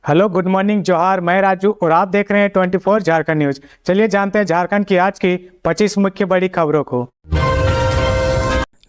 Hello, good morning, जोहार। मैं राजू और आप देख रहे हैं 24 झारखंड न्यूज। चलिए जानते हैं झारखंड की आज की 25 मुख्य बड़ी खबरों को।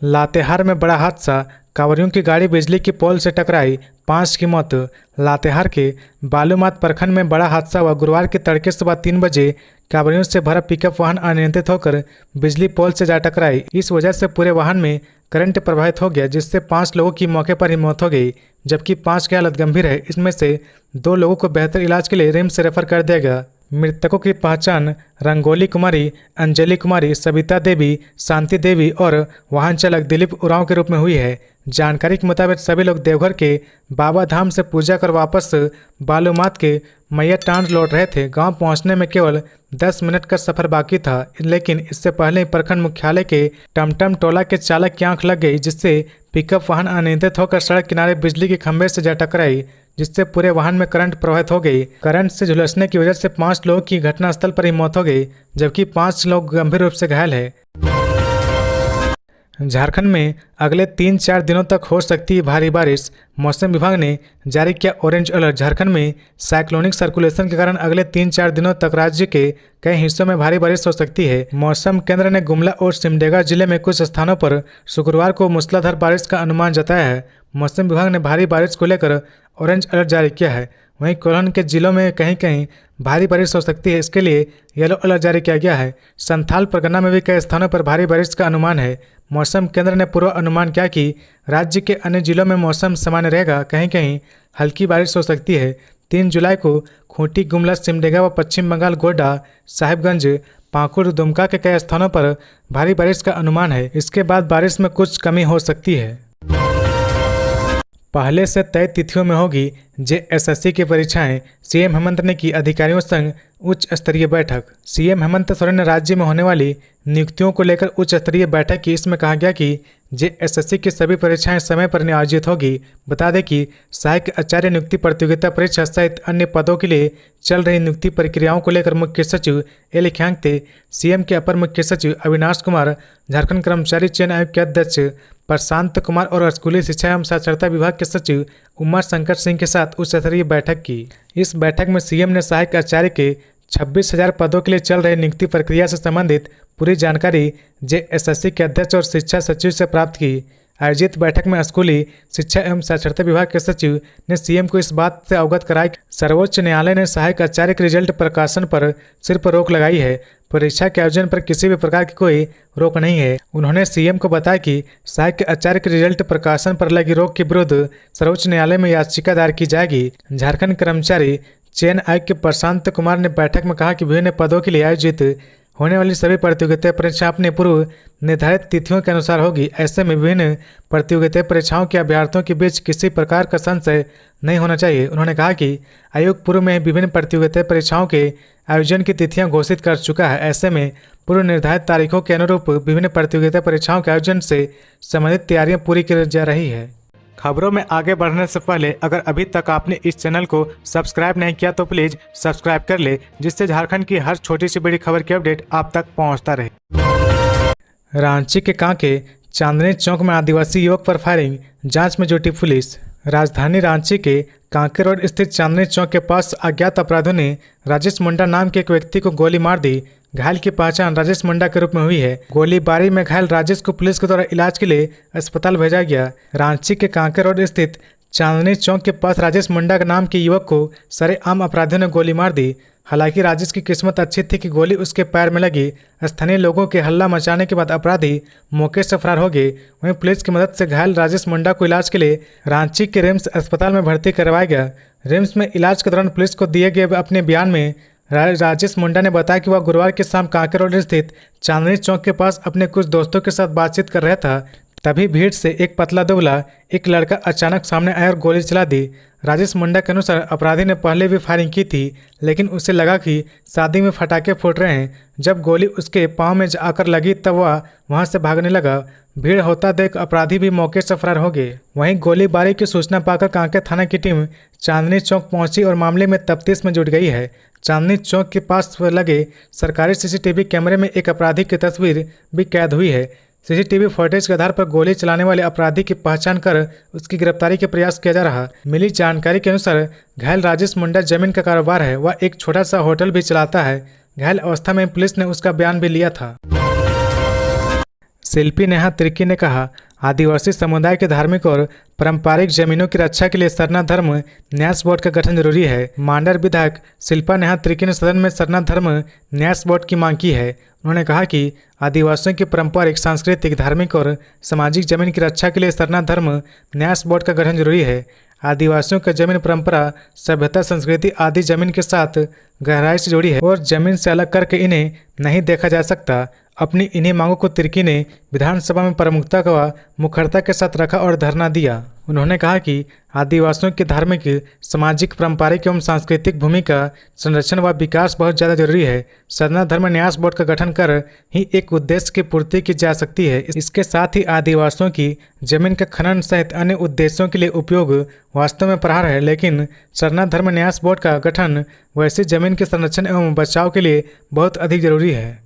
लातेहार में बड़ा हादसा, कांवरियों की गाड़ी बिजली की पोल से टकराई, 5 की मौत। लातेहार के बालूमाथ प्रखंड में बड़ा हादसा हुआ। गुरुवार के तड़के सुबह 3 बजे कांवरियों से भरा पिकअप वाहन अनियंत्रित होकर बिजली पोल से जा टकराई। इस वजह से पूरे वाहन में करंट प्रवाहित हो गया, जिससे 5 लोगों की मौके पर ही मौत हो गई, जबकि 5 की हालत गंभीर है। इसमें से 2 लोगों को बेहतर इलाज के लिए रिम्स रेफर कर दिया गया। मृतकों की पहचान रंगोली कुमारी, अंजलि कुमारी, सविता देवी, शांति देवी और वाहन चालक दिलीप उरांव के रूप में हुई है। जानकारी के मुताबिक सभी लोग देवघर के बाबा धाम से पूजा कर वापस बालूमाथ के मैया टांड लौट रहे थे। गांव पहुंचने में केवल 10 मिनट का सफर बाकी था, लेकिन इससे पहले प्रखंड मुख्यालय के टमटम टोला के चालक की आंख लग गई, जिससे पिकअप वाहन अनियंत्रित होकर सड़क किनारे बिजली के खंभे से जा टकराई, जिससे पूरे वाहन में करंट प्रवाहित हो गई। करंट से झुलसने की वजह से 5 लोगों की घटनास्थल पर ही मौत हो गई, जबकि 5 लोग गंभीर रूप से घायल है। झारखंड में अगले 3-4 दिनों तक हो सकती है भारी बारिश। मौसम विभाग ने जारी किया ऑरेंज अलर्ट। झारखंड में साइक्लोनिक सर्कुलेशन के कारण अगले 3-4 दिनों तक राज्य के कई हिस्सों में भारी बारिश हो सकती है। मौसम केंद्र ने गुमला और सिमडेगा जिले में कुछ स्थानों पर शुक्रवार को मूसलाधार बारिश का अनुमान जताया है। मौसम विभाग ने भारी बारिश को लेकर ऑरेंज अलर्ट जारी किया है। वहीं कोल्हान के जिलों में कहीं कहीं भारी बारिश हो सकती है, इसके लिए येलो अलर्ट जारी किया गया है। संथाल परगना में भी कई स्थानों पर भारी बारिश का अनुमान है। मौसम केंद्र ने पूर्व अनुमान किया कि राज्य के अन्य जिलों में मौसम सामान्य रहेगा, कहीं कहीं हल्की बारिश हो सकती है। 3 जुलाई को खूंटी, गुमला, सिमडेगा व पश्चिम बंगाल, गोड्डा, साहिबगंज, पाकुड़, दुमका के कई स्थानों पर भारी बारिश का अनुमान है। इसके बाद बारिश में कुछ कमी हो सकती है। पहले से तय तिथियों में होगी जेएसएससी की परीक्षाएं। सीएम हेमंत ने की अधिकारियों संग उच्च स्तरीय बैठक। सीएम हेमंत सोरेन ने राज्य में होने वाली नियुक्तियों को लेकर उच्च स्तरीय बैठक की। इसमें कहा गया कि जेएसएससी की सभी परीक्षाएं समय पर आयोजित होगी। बता दें कि सहायक आचार्य नियुक्ति प्रतियोगिता परीक्षा सहित अन्य पदों के लिए चल रही नियुक्ति प्रक्रियाओं को लेकर मुख्य सचिव एल ख्यांगते, सीएम के अपर मुख्य सचिव अविनाश कुमार, झारखंड कर्मचारी चयन आयोग के अध्यक्ष प्रशांत कुमार और स्कूली शिक्षा एवं साक्षरता विभाग के सचिव उमा शंकर सिंह के साथ उच्च स्तरीय बैठक की। इस बैठक में सीएम ने सहायक आचार्य के 26,000 पदों के लिए चल रही नियुक्ति प्रक्रिया से संबंधित पूरी जानकारी जेएसएससी के अध्यक्ष और शिक्षा सचिव से प्राप्त की। आयोजित बैठक में स्कूली शिक्षा एवं साक्षरता विभाग के सचिव ने सीएम को इस बात से अवगत कराया कि सर्वोच्च न्यायालय ने सहायक आचार्य के रिजल्ट प्रकाशन पर सिर्फ रोक लगाई है, परीक्षा के आयोजन पर किसी भी प्रकार की कोई रोक नहीं है। उन्होंने सीएम को बताया कि सहायक आचार्य के रिजल्ट प्रकाशन पर लगी रोक के विरुद्ध सर्वोच्च न्यायालय में याचिका दायर की जाएगी। झारखंड कर्मचारी चयन आयोग के प्रशांत कुमार ने बैठक में कहा कि विभिन्न पदों के लिए आयोजित होने वाली सभी प्रतियोगिता परीक्षा अपने पूर्व निर्धारित तिथियों के अनुसार होगी। ऐसे में विभिन्न प्रतियोगिता परीक्षाओं के अभ्यर्थियों के बीच किसी प्रकार का संशय नहीं होना चाहिए। उन्होंने कहा कि आयोग पूर्व में विभिन्न प्रतियोगिता परीक्षाओं के आयोजन की तिथियां घोषित कर चुका है। ऐसे में पूर्व निर्धारित तारीखों के अनुरूप विभिन्न प्रतियोगिता परीक्षाओं के आयोजन से संबंधित तैयारियां पूरी की जा रही है। खबरों में आगे बढ़ने से पहले अगर अभी तक आपने इस चैनल को सब्सक्राइब नहीं किया तो प्लीज सब्सक्राइब कर ले, जिससे झारखंड की हर छोटी सी बड़ी खबर की अपडेट आप तक पहुंचता रहे। रांची के कांके चांदनी चौक में आदिवासी युवक पर फायरिंग, जांच में जुटी पुलिस। राजधानी रांची के कांके रोड स्थित चांदनी चौक के पास अज्ञात अपराधियों ने राजेश मुंडा नाम के एक व्यक्ति को गोली मार दी। घायल की पहचान राजेश मुंडा के रूप में हुई है। गोलीबारी में घायल राजेश को पुलिस के द्वारा इलाज के लिए अस्पताल भेजा गया। रांची के कांके रोड स्थित चांदनी चौक के पास राजेश मुंडा के नाम के युवक को सरेआम अपराधियों ने गोली मार दी। हालांकि राजेश की किस्मत अच्छी थी कि गोली उसके पैर में लगी। स्थानीय लोगों के हल्ला मचाने के बाद अपराधी मौके से फरार हो गए। वहीं पुलिस की मदद से घायल राजेश मुंडा को इलाज के लिए रांची के रिम्स अस्पताल में भर्ती करवाया गया। रिम्स में इलाज के दौरान पुलिस को दिए गए अपने बयान में राजेश मुंडा ने बताया कि वह गुरुवार की शाम कांके रोड स्थित चांदनी चौक के पास अपने कुछ दोस्तों के साथ बातचीत कर रहा था। तभी भीड़ से एक पतला दुबला एक लड़का अचानक सामने आया और गोली चला दी। राजेश मुंडा के अनुसार अपराधी ने पहले भी फायरिंग की थी, लेकिन उसे लगा कि शादी में पटाखे फूट रहे हैं। जब गोली उसके पांव में आकर लगी तब वह वहां से भागने लगा। भीड़ होता देख अपराधी भी मौके से फरार हो गए। वहीं गोलीबारी की सूचना पाकर कांके थाना की टीम चांदनी चौक पहुंची और मामले में तफ्तीश में जुट गई है। चांदनी चौक के पास लगे सरकारी सीसीटीवी कैमरे में एक अपराधी की तस्वीर भी कैद हुई है। सीसीटीवी फुटेज के आधार पर गोली चलाने वाले अपराधी की पहचान कर उसकी गिरफ्तारी के प्रयास किया जा रहा। मिली जानकारी के अनुसार घायल राजेश मुंडा जमीन का कारोबार है। वह एक छोटा सा होटल भी चलाता है। घायल अवस्था में पुलिस ने उसका बयान भी लिया था। शिल्पी नेहा तिर्की ने कहा, आदिवासी समुदाय के धार्मिक और पारंपरिक जमीनों की रक्षा के लिए सरना धर्म न्यास बोर्ड का गठन जरूरी है। मांडर विधायक शिल्पा नेहा तिर्की ने सदन में सरना धर्म न्यास बोर्ड की मांग की है। उन्होंने कहा कि आदिवासियों की पारंपरिक, सांस्कृतिक, धार्मिक और सामाजिक जमीन की रक्षा के लिए सरना धर्म न्यास बोर्ड का गठन जरूरी है। आदिवासियों का जमीन परंपरा, सभ्यता, संस्कृति आदि जमीन के साथ गहराई से जुड़ी है और जमीन से अलग करके इन्हें नहीं देखा जा सकता। अपनी इन्हीं मांगों को तिर्की ने विधानसभा में प्रमुखता व मुखरता के साथ रखा और धरना दिया। उन्होंने कहा कि आदिवासियों की धार्मिक, सामाजिक, पारंपरिक एवं सांस्कृतिक भूमि का संरक्षण व विकास बहुत ज़्यादा जरूरी है। सरना धर्म न्यास बोर्ड का गठन कर ही एक उद्देश्य की पूर्ति की जा सकती है। इसके साथ ही आदिवासियों की जमीन का खनन सहित अन्य उद्देश्यों के लिए उपयोग वास्तव में प्रहार है, लेकिन सरना धर्म न्यास बोर्ड का गठन वैसी जमीन के संरक्षण एवं बचाव के लिए बहुत अधिक जरूरी है।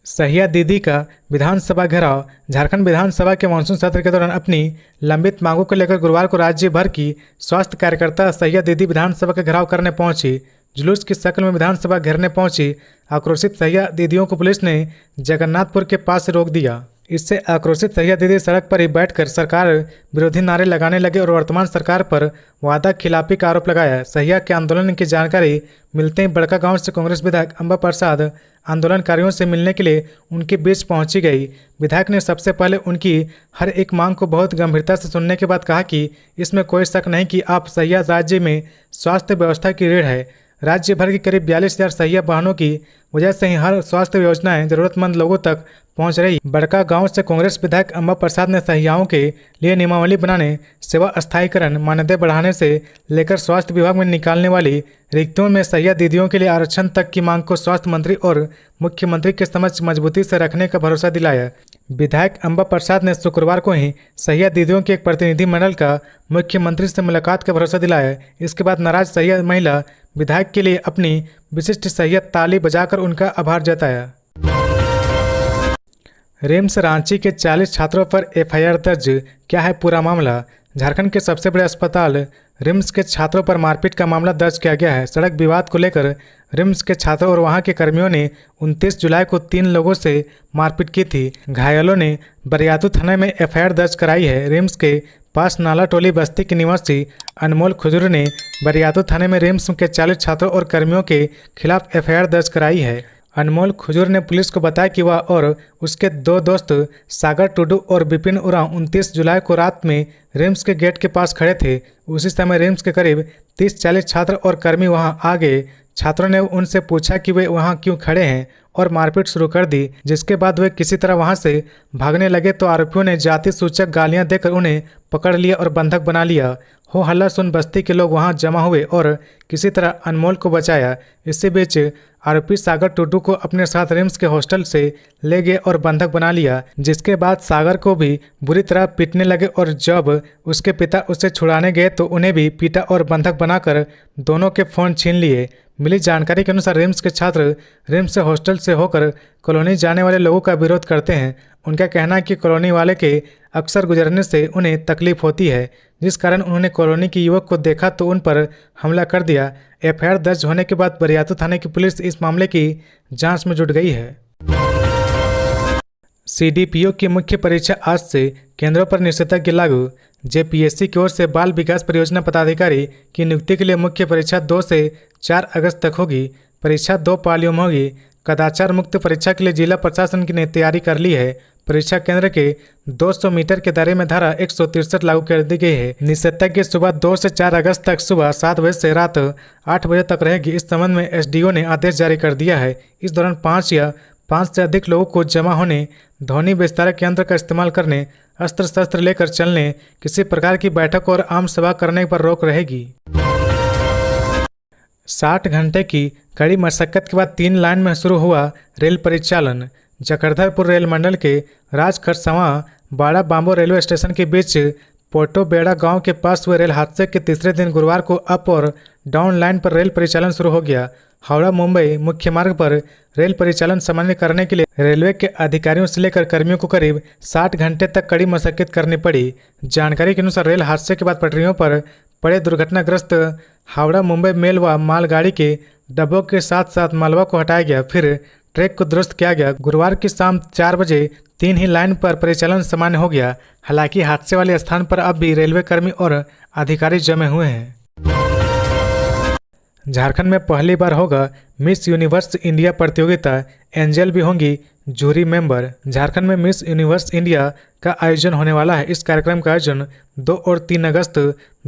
सहिया दीदी का विधानसभा घेराव। झारखंड विधानसभा के मानसून सत्र के दौरान अपनी लंबित मांगों को लेकर गुरुवार को राज्य भर की स्वास्थ्य कार्यकर्ता सहिया दीदी विधानसभा का घेराव करने पहुंची। जुलूस की शक्ल में विधानसभा घेरने पहुंची आक्रोशित सहिया दीदियों को पुलिस ने जगन्नाथपुर के पास से रोक दिया। इससे आक्रोशित सहिया दीदी सड़क पर ही बैठकर सरकार विरोधी नारे लगाने लगे और वर्तमान सरकार पर वादा खिलाफी का आरोप लगाया। सहिया के आंदोलन की जानकारी मिलते ही बड़कागांव से कांग्रेस विधायक अंबा प्रसाद आंदोलनकारियों से मिलने के लिए उनके बीच पहुंची गई। विधायक ने सबसे पहले उनकी हर एक मांग को बहुत गंभीरता से सुनने के बाद कहा कि इसमें कोई शक नहीं कि आप सहिया राज्य में स्वास्थ्य व्यवस्था की रीढ़ है। राज्य भर की करीब 42,000 सहिया वाहनों की वजह से ही हर स्वास्थ्य योजनाएं जरूरतमंद लोगों तक पहुंच रही। बड़कागांव से कांग्रेस विधायक अंबा प्रसाद ने सहियाओं के लिए नियमावली बनाने, सेवा स्थायीकरण, मानदेय बढ़ाने से लेकर स्वास्थ्य विभाग में निकालने वाली रिक्तियों में सहिया दीदियों के लिए आरक्षण तक की मांग को स्वास्थ्य मंत्री और मुख्यमंत्री के समक्ष मजबूती से रखने का भरोसा दिलाया। विधायक अंबा प्रसाद ने शुक्रवार को ही सहिया दीदियों के एक प्रतिनिधिमंडल का मुख्यमंत्री से मुलाकात का भरोसा दिलाया। इसके बाद नाराज सहिया महिला विधायक के लिए अपनी विशिष्ट सहिया ताली बजाकर उनका आभार जताया। रिम्स रांची के 40 छात्रों पर एफआईआर दर्ज, क्या है पूरा मामला? झारखंड के सबसे बड़े अस्पताल रिम्स के छात्रों पर मारपीट का मामला दर्ज किया गया है। सड़क विवाद को लेकर रिम्स के छात्रों और वहां के कर्मियों ने 29 जुलाई को 3 लोगों से मारपीट की थी। घायलों ने बरियातू थाने में एफआईआर दर्ज कराई है। रिम्स के पास नाला टोली बस्ती के निवासी अनमोल खुजूर ने बरियातू थाने में रिम्स के 40 छात्रों और कर्मियों के खिलाफ एफआईआर दर्ज कराई है। अनमोल खुजूर ने पुलिस को बताया कि वह और उसके 2 दोस्त सागर टुडू और विपिन उरांव 29 जुलाई को रात में रिम्स के गेट के पास खड़े थे। उसी समय रिम्स के करीब 30-40 छात्र और कर्मी वहां आ गए। छात्रों ने उनसे पूछा कि वे वहां क्यों खड़े हैं और मारपीट शुरू कर दी, जिसके बाद वे किसी तरह वहां से भागने लगे तो आरोपियों ने जाति सूचक गालियां देकर उन्हें पकड़ लिया और बंधक बना लिया। हो हल्ला सुन बस्ती के लोग वहां जमा हुए और किसी तरह अनमोल को बचाया। इसी बीच आरोपी सागर टुडू को अपने साथ रिम्स के हॉस्टल से ले गए और बंधक बना लिया, जिसके बाद सागर को भी बुरी तरह पीटने लगे और जब उसके पिता उसे छुड़ाने गए तो उन्हें भी पीटा और बंधक बनाकर दोनों के फ़ोन छीन लिए। मिली जानकारी के अनुसार रिम्स के छात्र रिम्स हॉस्टल से होकर कॉलोनी जाने वाले लोगों का विरोध करते हैं। उनका कहना है कि कॉलोनी वाले के अक्सर गुजरने से उन्हें तकलीफ होती है, जिस कारण उन्होंने कॉलोनी के युवक को देखा तो उन पर हमला कर दिया। एफआईआर दर्ज होने के बाद बरियातू थाने की पुलिस इस मामले की जांच में जुट गई है। सीडीपीओ की मुख्य परीक्षा आज से केंद्रों पर निषेधाज्ञा लागू। जेपीएससी की ओर से बाल विकास परियोजना पदाधिकारी की नियुक्ति के लिए मुख्य परीक्षा 2 से 4 अगस्त तक होगी। परीक्षा 2 पालियों में होगी। कदाचार मुक्त परीक्षा के लिए जिला प्रशासन ने तैयारी कर ली है। परीक्षा केंद्र के 200 मीटर के दायरे में धारा 163 लागू कर दी गई है। निषेधाज्ञा सुबह 2 से 4 अगस्त तक सुबह 7 बजे से रात 8 बजे तक रहेगी। इस संबंध में एसडीओ ने आदेश जारी कर दिया है। इस दौरान 5 या 5 से अधिक लोगों को जमा होने, ध्वनि विस्तारक यंत्र का इस्तेमाल करने, अस्त्र शस्त्र लेकर चलने, किसी प्रकार की बैठक और आम सभा करने पर रोक रहेगी। 60 घंटे की कड़ी मशक्कत के बाद 3 लाइन में शुरू हुआ रेल परिचालन। जकरधरपुर रेल मंडल के राजखरसवां बाड़ा बांबो रेलवे स्टेशन के बीच पोर्टोबेड़ा गांव के पास हुए रेल हादसे के तीसरे दिन गुरुवार को अप और डाउन लाइन पर रेल परिचालन शुरू हो गया। हावड़ा मुंबई मुख्य मार्ग पर रेल परिचालन सामान्य करने के लिए रेलवे के अधिकारियों से लेकर कर्मियों को करीब 60 घंटे तक कड़ी मशक्कत करनी पड़ी। जानकारी के अनुसार रेल हादसे के बाद पटरियों पर पड़े दुर्घटनाग्रस्त हावड़ा मुंबई मेल व मालगाड़ी के डब्बों के साथ साथ मलबा को हटाया गया, फिर ट्रैक को दुरुस्त किया गया। गुरुवार की शाम 4 बजे 3 ही लाइन पर परिचालन सामान्य हो गया। हालांकि हादसे वाले स्थान पर अब भी रेलवे कर्मी और अधिकारी जमे हुए हैं। झारखंड में पहली बार होगा मिस यूनिवर्स इंडिया प्रतियोगिता, एंजल भी होंगी जूरी मेंबर। झारखंड में मिस यूनिवर्स इंडिया का आयोजन होने वाला है। इस कार्यक्रम का आयोजन 2 और 3 अगस्त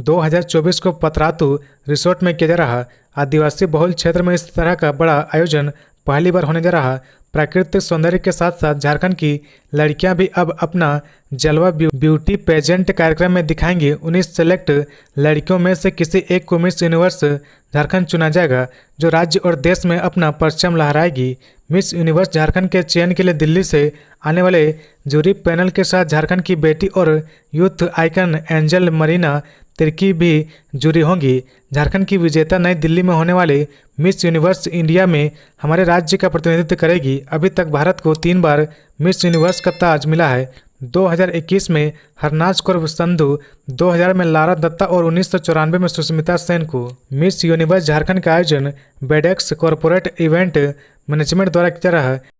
2024 को पतरातू रिसोर्ट में किया जा रहा। आदिवासी बहुल क्षेत्र में इस तरह का बड़ा आयोजन पहली बार होने जा रहा। प्राकृतिक सौंदर्य के साथ साथ झारखंड की लड़कियां भी अब अपना जलवा ब्यूटी पेजेंट कार्यक्रम में दिखाएंगी। 19 सेलेक्ट लड़कियों में से किसी एक को मिस यूनिवर्स झारखंड चुना जाएगा, जो राज्य और देश में अपना परचम लहराएगी। मिस यूनिवर्स झारखंड के चयन के लिए दिल्ली से आने वाले जूरी पैनल के साथ झारखंड की बेटी और youth icon angel Marina Tirkey भी जूरी होंगी। झारखंड की विजेता नई दिल्ली में होने वाले मिस यूनिवर्स इंडिया में हमारे राज्य का प्रतिनिधित्व करेगी। अभी तक भारत को 3 बार मिस यूनिवर्स का ताज मिला है। 2021 में हरनाज कौर संधू, 2000 में लारा दत्ता और 1994 में सुष्मिता सेन को। मिस यूनिवर्स झारखंड का आयोजन बेडेक्स कॉरपोरेट इवेंट मैनेजमेंट द्वारा किया जा रहा है।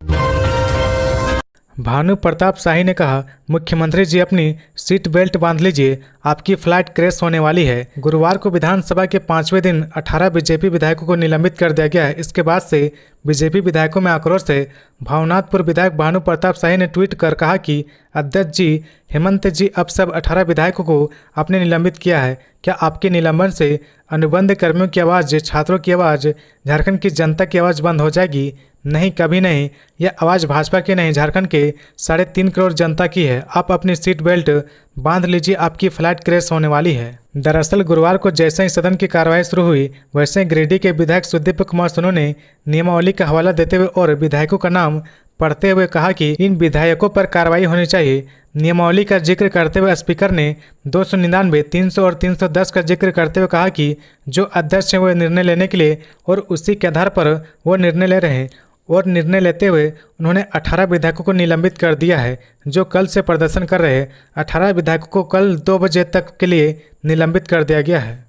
भानु प्रताप शाही ने कहा, मुख्यमंत्री जी अपनी सीट बेल्ट बांध लीजिए, आपकी फ्लाइट क्रैश होने वाली है। गुरुवार को विधानसभा के 5वें दिन 18 बीजेपी विधायकों को निलंबित कर दिया गया है। इसके बाद से बीजेपी विधायकों में आक्रोश है। भावनाथपुर विधायक भानु प्रताप शाही ने ट्वीट कर कहा कि अध्यक्ष जी हेमंत जी अब सब 18 विधायकों को आपने निलंबित किया है। क्या आपके निलंबन से अनुबंध कर्मियों की आवाज़, छात्रों की आवाज़, झारखंड की जनता की आवाज़ बंद हो जाएगी? नहीं, कभी नहीं। यह आवाज़ भाजपा की नहीं, झारखंड के 3.5 करोड़ जनता की है। आप अपनी सीट बेल्ट बांध लीजिए, आपकी फ्लाइट क्रैश होने वाली है। दरअसल गुरुवार को जैसे ही सदन की कार्रवाई शुरू हुई, वैसे ही गिरिडीह के विधायक सुदीप कुमार सोनू ने नियमावली का हवाला देते हुए और विधायकों का नाम पढ़ते हुए कहा कि इन विधायकों पर कार्रवाई होनी चाहिए। नियमावली का जिक्र करते हुए स्पीकर ने 299, 300 और 310 का जिक्र करते हुए कहा कि जो अध्यक्ष हैं वो निर्णय लेने के लिए और उसी के आधार पर वो निर्णय ले रहे हैं। और निर्णय लेते हुए उन्होंने 18 विधायकों को निलंबित कर दिया है, जो कल से प्रदर्शन कर रहे हैं। 18 विधायकों को कल 2 बजे तक के लिए निलंबित कर दिया गया है।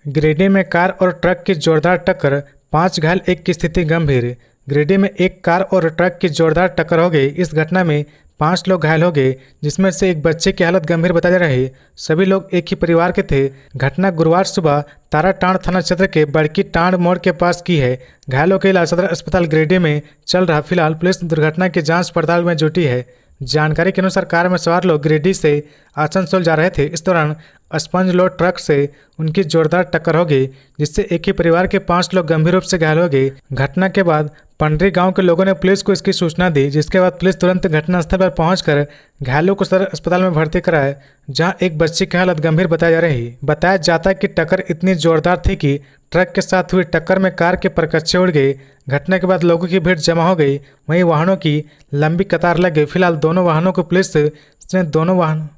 गिरिडीह में कार और ट्रक की जोरदार टक्कर, 5 घायल, 1 की स्थिति गंभीर। गिरिडीह में एक कार और ट्रक की जोरदार टक्कर हो गई। इस घटना में 5 लोग घायल हो गए, जिसमें से एक बच्चे की हालत गंभीर बताई जा रही है। सभी लोग एक ही परिवार के थे। घटना गुरुवार सुबह ताराटांड़ थाना क्षेत्र के बड़की टांड़ मोड़ के पास की है। घायलों के इलाज सदर अस्पताल गिरिडीह में चल रहा। फिलहाल पुलिस दुर्घटना की जांच पड़ताल में जुटी है। जानकारी के अनुसार कार में सवार लोग गिरिडीह से आसनसोल जा रहे थे। इस दौरान स्पंज लोड ट्रक से उनकी जोरदार टक्कर हो गई, जिससे एक ही परिवार के 5 लोग गंभीर रूप से घायल हो गए। घटना के बाद पंडरी गांव के लोगों ने पुलिस को इसकी सूचना दी, जिसके बाद पुलिस तुरंत घटनास्थल पर पहुंचकर घायलों को सदर अस्पताल में भर्ती कराया, जहां एक बच्ची की हालत गंभीर बताई जा रही। बताया जाता है कि टक्कर इतनी जोरदार थी कि ट्रक के साथ हुई टक्कर में कार के परकच्चे उड़ गए। घटना के बाद लोगों की भीड़ जमा हो गई, वहीं वाहनों की लंबी कतार लग गई। फिलहाल दोनों वाहनों को पुलिस ने दोनों वाहन।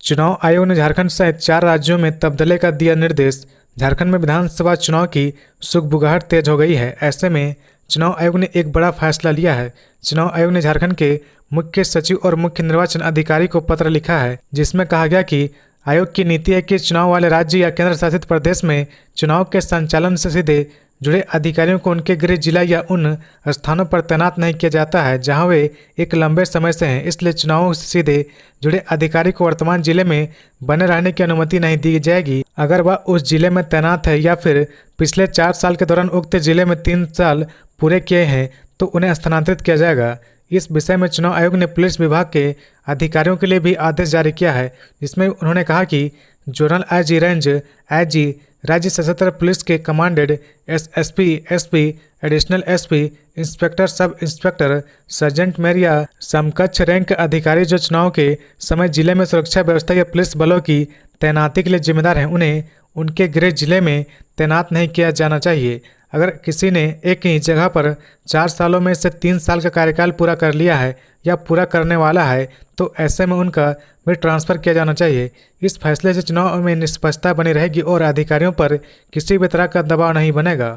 चुनाव आयोग ने झारखंड सहित 4 राज्यों में तबादले का दिया निर्देश। झारखंड में विधानसभा चुनाव की सुगबुगाहट तेज हो गई है। ऐसे में चुनाव आयोग ने एक बड़ा फैसला लिया है। चुनाव आयोग ने झारखंड के मुख्य सचिव और मुख्य निर्वाचन अधिकारी को पत्र लिखा है, जिसमें कहा गया कि आयोग की नीति है कि चुनाव वाले राज्य या केंद्र शासित प्रदेश में चुनाव के संचालन से सीधे जुड़े अधिकारियों को उनके गृह जिला या उन स्थानों पर तैनात नहीं किया जाता है जहां वे एक लंबे समय से हैं। इसलिए चुनावों से सीधे जुड़े अधिकारी को वर्तमान जिले में बने रहने की अनुमति नहीं दी जाएगी। अगर वह उस जिले में तैनात है या फिर पिछले 4 साल के दौरान उक्त जिले में 3 साल पूरे किए हैं तो उन्हें स्थानांतरित किया जाएगा। इस विषय में चुनाव आयोग ने पुलिस विभाग के अधिकारियों के लिए भी आदेश जारी किया है, जिसमें उन्होंने कहा कि जोनल आईजी, रेंज आईजी, राज्य सशस्त्र पुलिस के commandant, SSP, SP, additional SP, inspector, sub inspector, sergeant mayor या समकक्ष रैंक अधिकारी जो चुनाव के समय जिले में सुरक्षा व्यवस्था या पुलिस बलों की तैनाती के लिए जिम्मेदार हैं, उन्हें उनके गृह जिले में तैनात नहीं किया जाना चाहिए। अगर किसी ने एक ही जगह पर 4 सालों में से 3 साल का कार्यकाल पूरा कर लिया है या पूरा करने वाला है तो ऐसे में उनका भी ट्रांसफ़र किया जाना चाहिए। इस फैसले से चुनाव में निष्पक्षता बनी रहेगी और अधिकारियों पर किसी भी तरह का दबाव नहीं बनेगा।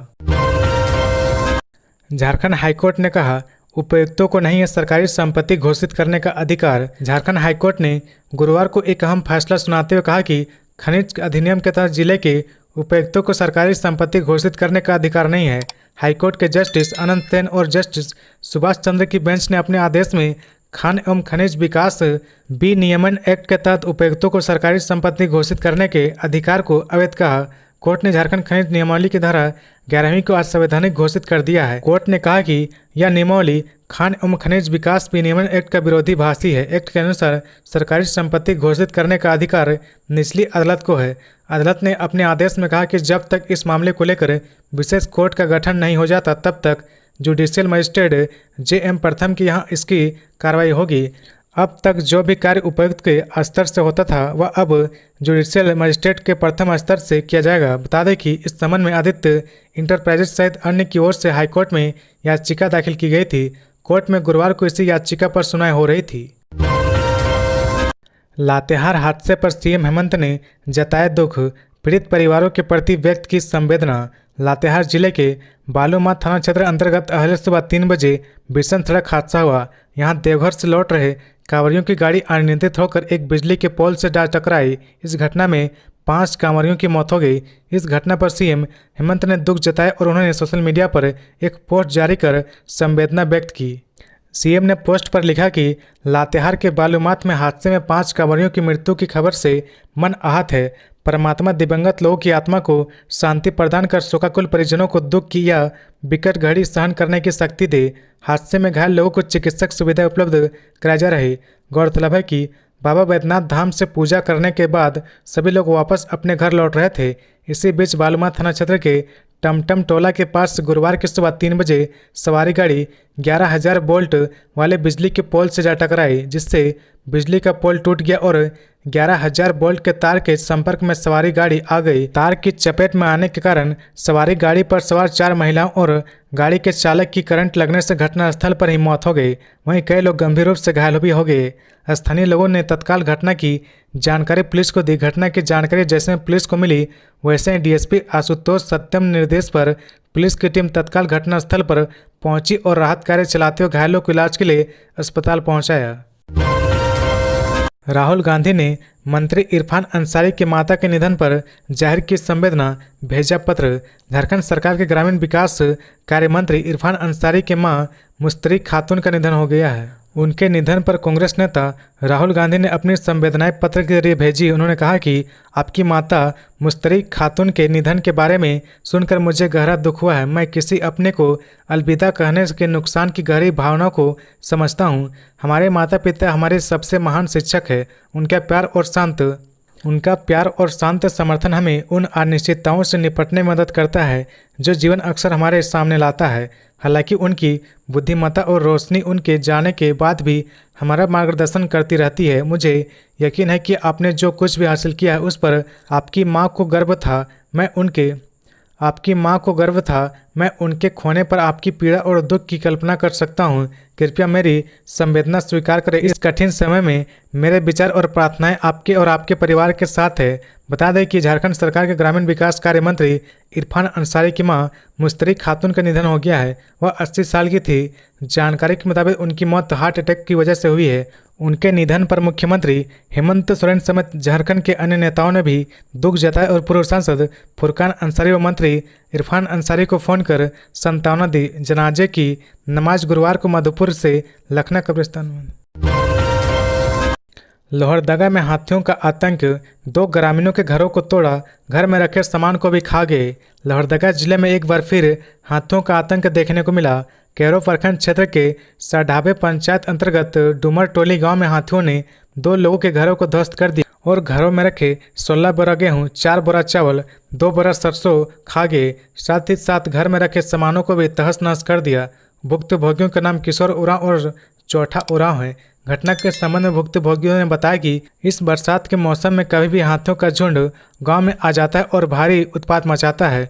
झारखंड हाईकोर्ट ने कहा, उपायुक्तों को नहीं है सरकारी संपत्ति घोषित करने का अधिकार। झारखंड हाईकोर्ट ने गुरुवार को एक अहम फैसला सुनाते हुए कहा कि खनिज अधिनियम के तहत जिले के उपायुक्तों को सरकारी संपत्ति घोषित करने का अधिकार नहीं है। हाईकोर्ट के जस्टिस अनंत सेन और जस्टिस सुभाष चंद्र की बेंच ने अपने आदेश में खान एवं खनिज विकास विनियमन एक्ट के तहत उपायुक्तों को सरकारी संपत्ति घोषित करने के अधिकार को अवैध कहा। कोर्ट ने झारखंड खनिज नियमावली की धारा 11वीं को असंवैधानिक घोषित कर दिया है। कोर्ट ने कहा कि यह नियमावली खान एवं खनिज विकास विनियमन एक्ट का विरोधाभासी है। एक्ट के अनुसार सरकारी संपत्ति घोषित करने का अधिकार निचली अदालत को है। अदालत ने अपने आदेश में कहा कि जब तक इस मामले को लेकर विशेष कोर्ट का गठन नहीं हो जाता तब तक जुडिशियल मजिस्ट्रेट JM प्रथम की यहाँ इसकी कार्रवाई होगी। अब तक जो भी कार्य उपायुक्त के स्तर से होता था वह अब जुडिशियल मजिस्ट्रेट के प्रथम स्तर से किया जाएगा। बता दें कि इस संबंध में आदित्य इंटरप्राइजेज सहित अन्य की ओर से हाईकोर्ट में याचिका दाखिल की गई थी। कोर्ट में गुरुवार को इसी याचिका पर सुनवाई हो रही थी। लातेहार हादसे पर CM हेमंत ने जताया दुख, पीड़ित परिवारों के प्रति व्यक्त की संवेदना। लातेहार जिले के बालूमाथ थाना क्षेत्र अंतर्गत अहले सुबह 3 बजे भीषण सड़क हादसा हुआ। यहां देवघर से लौट रहे कांवरियों की गाड़ी अनियंत्रित होकर एक बिजली के पोल से जा टकराई। इस घटना में 5 कांवरियों की मौत हो गई। इस घटना पर CM हेमंत ने दुख जताया और उन्होंने सोशल मीडिया पर एक पोस्ट जारी कर संवेदना व्यक्त की। CM ने पोस्ट पर लिखा कि लातेहार के बालूमाथ में हादसे में 5 कांवरियों की मृत्यु की खबर से मन आहत है। परमात्मा दिवंगत लोगों की आत्मा को शांति प्रदान कर शोकाकुल परिजनों को दुख की यह विकट घड़ी सहन करने की शक्ति दे। हादसे में घायल लोगों को चिकित्सक सुविधा उपलब्ध कराई जा रही। गौरतलब है कि बाबा बैद्यनाथ धाम से पूजा करने के बाद सभी लोग वापस अपने घर लौट रहे थे। इसी बीच बालूमाथ थाना क्षेत्र के टमटम टोला के पास गुरुवार की सुबह 3 बजे सवारी गाड़ी 11,000 वोल्ट वाले बिजली के पोल से जा टकराई, जिससे बिजली का पोल टूट गया और 11,000 वोल्ट के तार के संपर्क में सवारी गाड़ी आ गई। तार की चपेट में आने के कारण सवारी गाड़ी पर सवार 4 महिलाओं और गाड़ी के चालक की करंट लगने से घटनास्थल पर ही मौत हो गई। वहीं कई लोग गंभीर रूप से घायल भी हो गए। स्थानीय लोगों ने तत्काल घटना की जानकारी पुलिस को दी। घटना की जानकारी जैसे पुलिस को मिली वैसे ही DSP आशुतोष सत्यम निर्देश पर पुलिस की टीम तत्काल घटनास्थल पर पहुंची और राहत कार्य चलाते हुए घायलों को इलाज के लिए अस्पताल पहुंचाया। राहुल गांधी ने मंत्री इरफान अंसारी की माता के निधन पर जाहिर की संवेदना, भेजा पत्र। झारखंड सरकार के ग्रामीण विकास कार्य मंत्री इरफान अंसारी के मां मुस्तरिक खातून का निधन हो गया है। उनके निधन पर कांग्रेस नेता राहुल गांधी ने अपनी संवेदनाएं पत्र के जरिए भेजी। उन्होंने कहा कि आपकी माता मुस्तरिक खातून के निधन के बारे में सुनकर मुझे गहरा दुख हुआ है। मैं किसी अपने को अलविदा कहने के नुकसान की गहरी भावना को समझता हूँ। हमारे माता पिता हमारे सबसे महान शिक्षक है। उनका प्यार और शांत समर्थन हमें उन अनिश्चितताओं से निपटने में मदद करता है जो जीवन अक्सर हमारे सामने लाता है। हालांकि उनकी बुद्धिमत्ता और रोशनी उनके जाने के बाद भी हमारा मार्गदर्शन करती रहती है। मुझे यकीन है कि आपने जो कुछ भी हासिल किया है उस पर आपकी माँ को गर्व था। मैं उनके खोने पर आपकी पीड़ा और दुख की कल्पना कर सकता हूँ। कृपया मेरी संवेदना स्वीकार करें। इस कठिन समय में मेरे विचार और प्रार्थनाएं आपके और आपके परिवार के साथ है। बता दें कि झारखंड सरकार के ग्रामीण विकास कार्य मंत्री इरफान अंसारी की मां मुस्तरिक खातून का निधन हो गया है। वह 80 साल की थी। जानकारी के मुताबिक उनकी मौत हार्ट अटैक की वजह से हुई है। उनके निधन पर मुख्यमंत्री हेमंत सोरेन समेत झारखंड के अन्य नेताओं ने भी दुख जताया और पूर्व सांसद फुरकान अंसारी व मंत्री इरफान अंसारी को फोन कर सांत्वना दी। जनाजे की नमाज गुरुवार को मधुपुर से लखनऊ कब्रिस्तान में। लोहरदगा में हाथियों का आतंक, 2 ग्रामीणों के घरों को तोड़ा, घर में रखे सामान को भी खा गए। लोहरदगा जिले में एक बार फिर हाथियों का आतंक देखने को मिला। कैरो प्रखंड क्षेत्र के साढाबे पंचायत अंतर्गत डुमर टोली गांव में हाथियों ने 2 लोगों के घरों को ध्वस्त कर दिया और घरों में रखे 16 बोरा गेहूं, 4 बोरा चावल, 2 बोरा सरसों खा गए। साथ ही साथ घर में रखे सामानों को भी तहस नहस कर दिया। भुक्तभोगियों का नाम किशोर उरांव और चौथा उरांव है। घटना के संबंध में भुक्तभोगियों ने बताया कि इस बरसात के मौसम में कभी भी हाथियों का झुंड गांव में आ जाता है और भारी उत्पात मचाता है।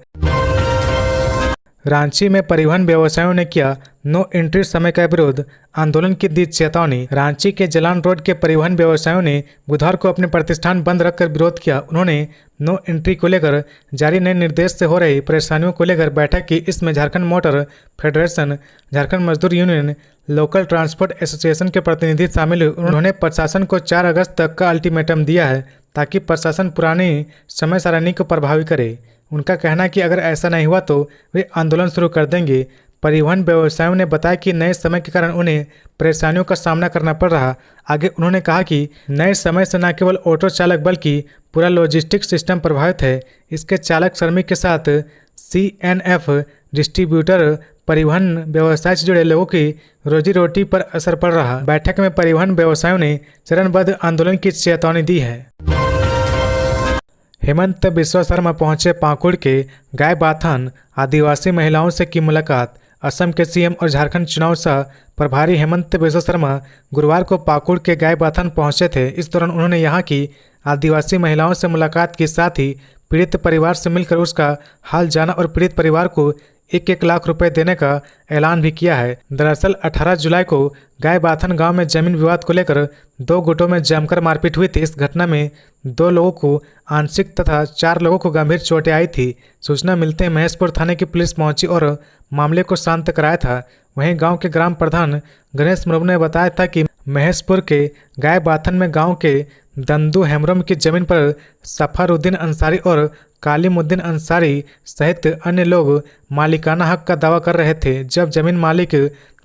रांची में परिवहन व्यवसायियों ने किया नो एंट्री समय का विरोध, आंदोलन की दी चेतावनी। रांची के जलान रोड के परिवहन व्यवसायियों ने बुधवार को अपने प्रतिष्ठान बंद रखकर विरोध किया। उन्होंने नो एंट्री को लेकर जारी नए निर्देश से हो रही परेशानियों को लेकर बैठक की। इसमें झारखंड मोटर फेडरेशन, झारखंड मजदूर यूनियन, लोकल ट्रांसपोर्ट एसोसिएशन के प्रतिनिधि शामिल हुए। उन्होंने प्रशासन को 4 अगस्त तक का अल्टीमेटम दिया है ताकि प्रशासन पुरानी समय सारणी को प्रभावी करे। उनका कहना है कि अगर ऐसा नहीं हुआ तो वे आंदोलन शुरू कर देंगे। परिवहन व्यवसायियों ने बताया कि नए समय के कारण उन्हें परेशानियों का सामना करना पड़ रहा। आगे उन्होंने कहा कि नए समय से न केवल ऑटो चालक बल्कि पूरा लॉजिस्टिक्स सिस्टम प्रभावित है। इसके चालक श्रमिक के साथ CNF, डिस्ट्रीब्यूटर, परिवहन व्यवसाय से जुड़े लोगों की रोजी रोटी पर असर पड़ रहा। बैठक में परिवहन व्यवसायियों ने चरणबद्ध आंदोलन की चेतावनी दी है। हेमंत बिस्वा शर्मा पहुंचे पाकुड़ के गायबाथान, आदिवासी महिलाओं से की मुलाकात। असम के CM और झारखंड चुनाव सह प्रभारी हेमंत बिस्वा शर्मा गुरुवार को पाकुड़ के गायबाथान पहुंचे थे। इस दौरान उन्होंने यहां की आदिवासी महिलाओं से मुलाकात के साथ ही पीड़ित परिवार से मिलकर उसका हाल जाना और पीड़ित परिवार को 1-1 लाख रुपए देने का ऐलान भी किया है। दरअसल 18 जुलाई को गायबाथान गांव में जमीन विवाद को लेकर 2 गुटों में जमकर मारपीट हुई थी। इस घटना में 2 लोगों को आंशिक तथा 4 लोगों को गंभीर चोटें आई थी। सूचना मिलते ही महेशपुर थाने की पुलिस पहुंची और मामले को शांत कराया था। वहीं गांव के ग्राम प्रधान गणेश मुर्मू ने बताया था कि महेशपुर के गायबाथान में गांव के दंदू हेम्ब्रम की जमीन पर सफरुद्दीन अंसारी और कालिमुद्दीन अंसारी सहित अन्य लोग मालिकाना हक का दावा कर रहे थे। जब जमीन मालिक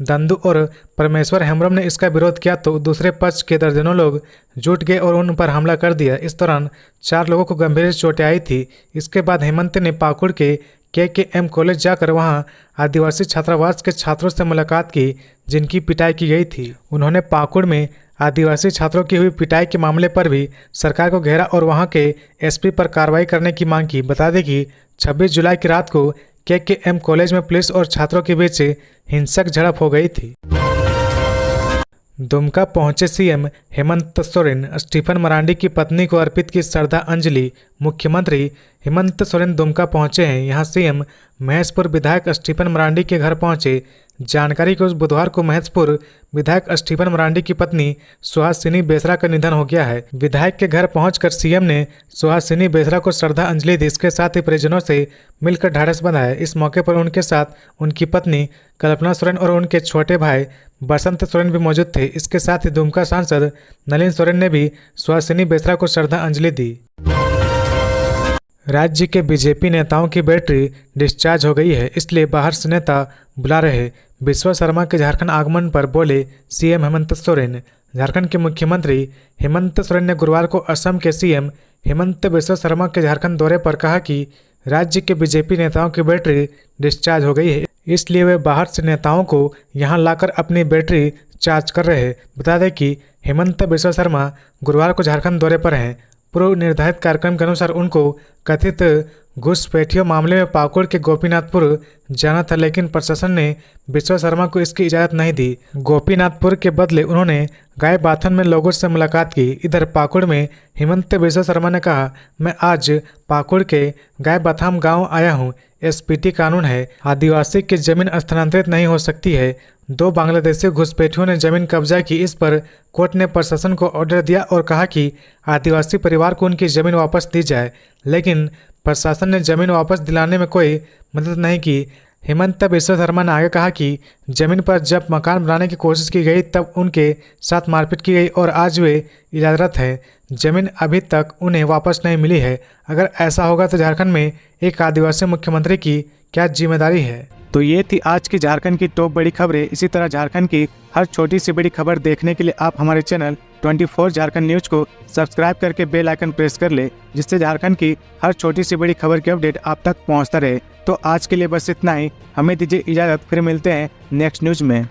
दंदू और परमेश्वर हेम्ब्रम ने इसका विरोध किया तो दूसरे पक्ष के दर्जनों लोग जुट गए और उन पर हमला कर दिया। इस दौरान 4 लोगों को गंभीर चोटें आई थी। इसके बाद हेमंत ने पाकुड़ के KKM कॉलेज जाकर वहां आदिवासी छात्रावास के छात्रों से मुलाकात की जिनकी पिटाई की गई थी। उन्होंने पाकुड़ में आदिवासी छात्रों की हुई पिटाई के मामले पर भी सरकार को घेरा और वहां के SP पर कार्रवाई करने की मांग की। बता दें कि 26 जुलाई की रात को KKM कॉलेज में पुलिस और छात्रों के बीच हिंसक झड़प हो गई थी। दुमका पहुंचे CM हेमंत सोरेन, स्टीफन मरांडी की पत्नी को अर्पित की श्रद्धांजलि। मुख्यमंत्री हेमंत सोरेन दुमका पहुंचे हैं। यहां CM महेशपुर विधायक स्टीफन मरांडी के घर पहुंचे। जानकारी को बुधवार को महेशपुर विधायक स्टीफन मरांडी की पत्नी सुहासिनी बेसरा का निधन हो गया है। विधायक के घर पहुंचकर CM ने सुहासिनी बेसरा को श्रद्धांजलि दी। इसके साथ ही परिजनों से मिलकर ढाढ़स बंधाया। इस मौके पर उनके साथ उनकी पत्नी कल्पना सोरेन और उनके छोटे भाई बसंत सोरेन भी मौजूद थे। इसके साथ ही दुमका सांसद नलिन सोरेन ने भी सुहासिनी बेसरा को श्रद्धांजलि दी। राज्य के BJP नेताओं की बैटरी डिस्चार्ज हो गई है, इसलिए बाहर से नेता बुला रहे। बिस्वा शर्मा के झारखंड आगमन पर बोले CM हेमंत सोरेन। झारखंड के मुख्यमंत्री हेमंत सोरेन ने गुरुवार को असम के CM हेमंत बिस्वा शर्मा के झारखंड दौरे पर कहा कि राज्य के BJP नेताओं की बैटरी डिस्चार्ज हो गई है, इसलिए वे बाहर से नेताओं को यहां लाकर अपनी बैटरी चार्ज कर रहे हैं। बता दें कि हेमंत बिस्वा शर्मा गुरुवार को झारखंड दौरे पर हैं। पूर्व निर्धारित कार्यक्रम के अनुसार उनको कथित घुसपैठियों मामले में पाकुड़ के गोपीनाथपुर जाना था, लेकिन प्रशासन ने बिस्वा शर्मा को इसकी इजाज़त नहीं दी। गोपीनाथपुर के बदले उन्होंने गायबाथान में लोगों से मुलाकात की। इधर पाकुड़ में हेमंत बिस्वा शर्मा ने कहा, मैं आज पाकुड़ के गायबाथान गांव आया हूं। SPT कानून है, आदिवासी की जमीन स्थानांतरित नहीं हो सकती है। 2 बांग्लादेशी घुसपैठियों ने जमीन कब्जा की। इस पर कोर्ट ने प्रशासन को ऑर्डर दिया और कहा कि आदिवासी परिवार को उनकी जमीन वापस दी जाए, लेकिन प्रशासन ने जमीन वापस दिलाने में कोई मदद नहीं की। हेमंत बिस्वा शर्मा ने आगे कहा कि जमीन पर जब मकान बनाने की कोशिश की गई तब उनके साथ मारपीट की गई और आज वे इजाजत हैं। जमीन अभी तक उन्हें वापस नहीं मिली है। अगर ऐसा होगा तो झारखंड में एक आदिवासी मुख्यमंत्री की क्या जिम्मेदारी है। तो ये थी आज की झारखंड की टॉप बड़ी खबरें। इसी तरह झारखंड की हर छोटी सी बड़ी खबर देखने के लिए आप हमारे चैनल 24 झारखंड न्यूज को सब्सक्राइब करके बेल आइकन प्रेस कर ले, जिससे झारखंड की हर छोटी सी बड़ी खबर की अपडेट आप तक पहुंचता रहे। तो आज के लिए बस इतना ही। हमें दीजिए इजाजत, फिर मिलते हैं नेक्स्ट न्यूज में।